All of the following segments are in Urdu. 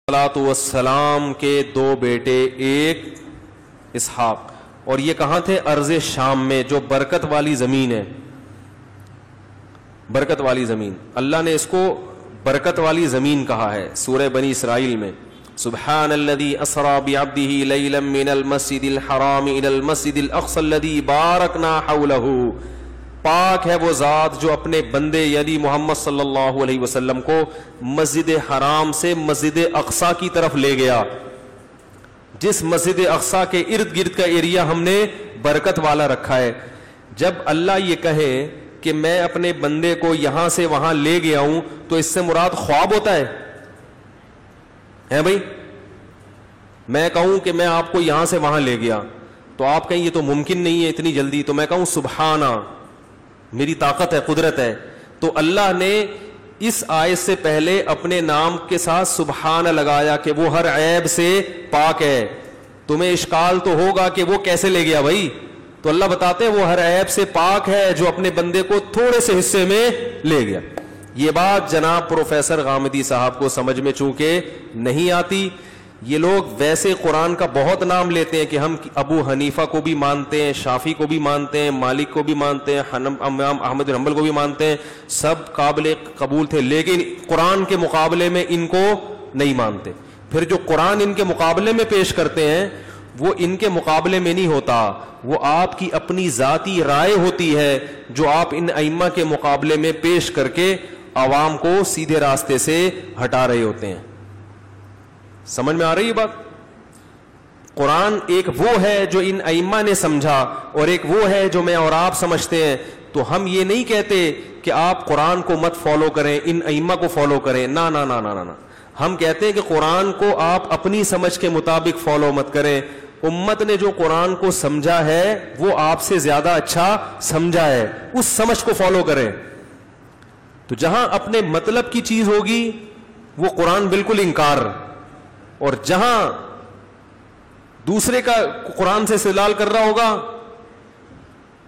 والسلام کے دو بیٹے، ایک اسحاق، اور یہ کہاں تھے؟ ارض شام میں، جو برکت والی زمین ہے، برکت والی زمین. اللہ نے اس کو برکت والی زمین کہا ہے سورہ بنی اسرائیل میں. سبحان الذی اسری بعبدہ لیلا من المسجد الحرام الی المسجد الاقصی الذی بارکنا حولہ. پاک ہے وہ ذات جو اپنے بندے یعنی محمد صلی اللہ علیہ وسلم کو مسجد حرام سے مسجد اقصی کی طرف لے گیا. جس مسجد اقصی کے ارد گرد کا ایریا ہم نے برکت والا رکھا ہے. جب اللہ یہ کہے کہ میں اپنے بندے کو یہاں سے وہاں لے گیا ہوں تو اس سے مراد خواب ہوتا ہے بھائی؟ میں کہوں کہ میں آپ کو یہاں سے وہاں لے گیا تو آپ کہیں یہ تو ممکن نہیں ہے اتنی جلدی، تو میں کہوں سبحانہ، میری طاقت ہے، قدرت ہے. تو اللہ نے اس آیت سے پہلے اپنے نام کے ساتھ سبحانہ لگایا کہ وہ ہر عیب سے پاک ہے. تمہیں اشکال تو ہوگا کہ وہ کیسے لے گیا بھائی، تو اللہ بتاتے ہیں وہ ہر عیب سے پاک ہے جو اپنے بندے کو تھوڑے سے حصے میں لے گیا. یہ بات جناب پروفیسر غامدی صاحب کو سمجھ میں چونکہ نہیں آتی. یہ لوگ ویسے قرآن کا بہت نام لیتے ہیں کہ ہم ابو حنیفہ کو بھی مانتے ہیں، شافعی کو بھی مانتے ہیں، مالک کو بھی مانتے ہیں، امام احمد بن حنبل کو بھی مانتے ہیں، سب قابل قبول تھے، لیکن قرآن کے مقابلے میں ان کو نہیں مانتے. پھر جو قرآن ان کے مقابلے میں پیش کرتے ہیں وہ ان کے مقابلے میں نہیں ہوتا، وہ آپ کی اپنی ذاتی رائے ہوتی ہے جو آپ ان ائمہ کے مقابلے میں پیش کر کے عوام کو سیدھے راستے سے ہٹا رہے ہوتے ہیں. سمجھ میں آ رہی ہے بات؟ قرآن ایک وہ ہے جو ان ائمہ نے سمجھا اور ایک وہ ہے جو میں اور آپ سمجھتے ہیں. تو ہم یہ نہیں کہتے کہ آپ قرآن کو مت فالو کریں، ان ائمہ کو فالو کریں، نا نا نا نا نا. ہم کہتے ہیں کہ قرآن کو آپ اپنی سمجھ کے مطابق فالو مت کریں. امت نے جو قرآن کو سمجھا ہے وہ آپ سے زیادہ اچھا سمجھا ہے، اس سمجھ کو فالو کریں. تو جہاں اپنے مطلب کی چیز ہوگی وہ قرآن بالکل انکار، اور جہاں دوسرے کا قرآن سے استدلال کر رہا ہوگا،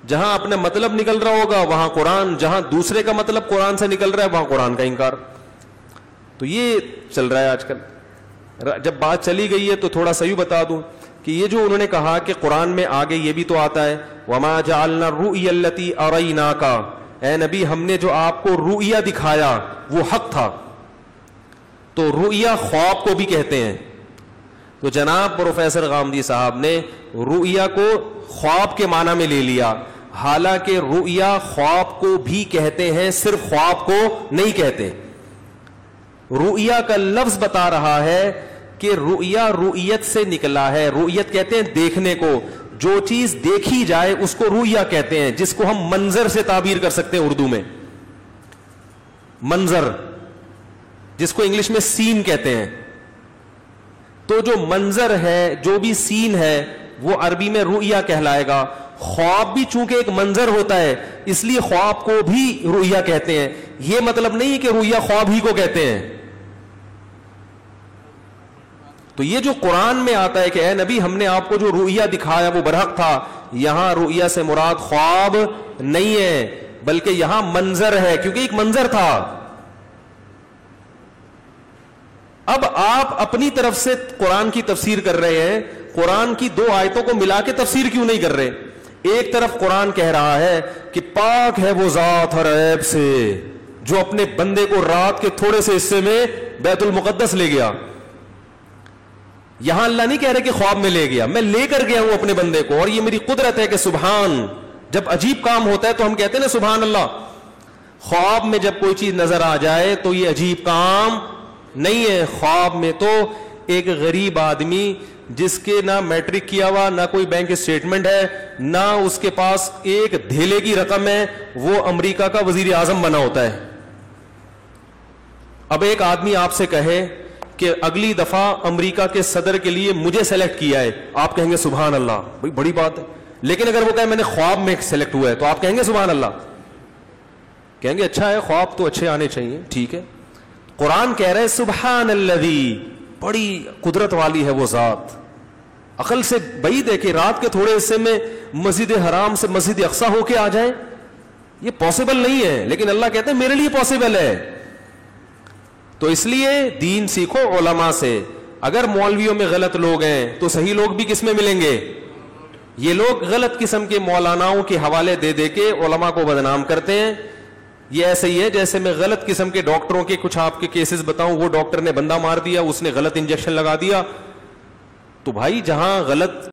جہاں اپنا مطلب نکل رہا ہوگا وہاں قرآن، جہاں دوسرے کا مطلب قرآن سے نکل رہا ہے وہاں قرآن کا انکار. تو یہ چل رہا ہے آج کل. جب بات چلی گئی ہے تو تھوڑا سا یوں بتا دوں کہ یہ جو انہوں نے کہا کہ قرآن میں آگے یہ بھی تو آتا ہے وَمَا جَعَلْنَا الرُّؤْيَا الَّتِي أَرَيْنَاكَ، اے نبی ہم نے جو آپ کو رؤیا دکھایا وہ حق تھا. تو رؤیا خواب کو بھی کہتے ہیں. تو جناب پروفیسر غامدی صاحب نے رؤیا کو خواب کے معنی میں لے لیا، حالانکہ رؤیا خواب کو بھی کہتے ہیں، صرف خواب کو نہیں کہتے. رؤیا کا لفظ بتا رہا ہے کہ رؤیا رؤیت سے نکلا ہے. رؤیت کہتے ہیں دیکھنے کو، جو چیز دیکھی جائے اس کو رؤیا کہتے ہیں، جس کو ہم منظر سے تعبیر کر سکتے ہیں اردو میں. منظر جس کو انگلش میں سین کہتے ہیں. تو جو منظر ہے، جو بھی سین ہے وہ عربی میں رؤیا کہلائے گا. خواب بھی چونکہ ایک منظر ہوتا ہے اس لیے خواب کو بھی رؤیا کہتے ہیں. یہ مطلب نہیں کہ رؤیا خواب ہی کو کہتے ہیں. تو یہ جو قرآن میں آتا ہے کہ اے نبی ہم نے آپ کو جو رؤیا دکھایا وہ برحق تھا، یہاں رؤیا سے مراد خواب نہیں ہے بلکہ یہاں منظر ہے، کیونکہ ایک منظر تھا. اب آپ اپنی طرف سے قرآن کی تفسیر کر رہے ہیں، قرآن کی دو آیتوں کو ملا کے تفسیر کیوں نہیں کر رہے؟ ایک طرف قرآن کہہ رہا ہے کہ پاک ہے وہ ذات ہر عیب سے جو اپنے بندے کو رات کے تھوڑے سے حصے میں بیت المقدس لے گیا. یہاں اللہ نہیں کہہ رہے کہ خواب میں لے گیا، میں لے کر گیا ہوں اپنے بندے کو، اور یہ میری قدرت ہے کہ سبحان. جب عجیب کام ہوتا ہے تو ہم کہتے ہیں نا سبحان اللہ. خواب میں جب کوئی چیز نظر آ جائے تو یہ عجیب کام نہیں ہے. خواب میں تو ایک غریب آدمی جس کے نہ میٹرک کیا ہوا، نہ کوئی بینک اسٹیٹمنٹ ہے، نہ اس کے پاس ایک دھیلے کی رقم ہے، وہ امریکہ کا وزیر اعظم بنا ہوتا ہے. اب ایک آدمی آپ سے کہے کہ اگلی دفعہ امریکہ کے صدر کے لیے مجھے سلیکٹ کیا ہے، آپ کہیں گے سبحان اللہ، بھئی بڑی بات ہے. لیکن اگر وہ کہے میں نے خواب میں سلیکٹ ہوا ہے تو آپ کہیں گے سبحان اللہ، کہیں گے اچھا ہے، خواب تو اچھے آنے چاہیے، ٹھیک ہے. قرآن کہہ رہے سبحان الذی، بڑی قدرت والی ہے وہ ذات. عقل سے بعید ہے کہ رات کے تھوڑے حصے میں مسجد حرام سے مسجد اقصی ہو کے آ جائیں، یہ پاسبل نہیں ہے. لیکن اللہ کہتے ہیں میرے لیے پاسبل ہے. تو اس لیے دین سیکھو علماء سے. اگر مولویوں میں غلط لوگ ہیں تو صحیح لوگ بھی کس میں ملیں گے؟ یہ لوگ غلط قسم کے مولاناؤں کے حوالے دے دے کے علماء کو بدنام کرتے ہیں. یہ ایسے ہی ہے جیسے میں غلط قسم کے ڈاکٹروں کے کچھ آپ کے کیسز بتاؤں. وہ ڈاکٹر نے بندہ مار دیا, اس نے غلط انجیکشن لگا دیا. تو بھائی جہاں غلط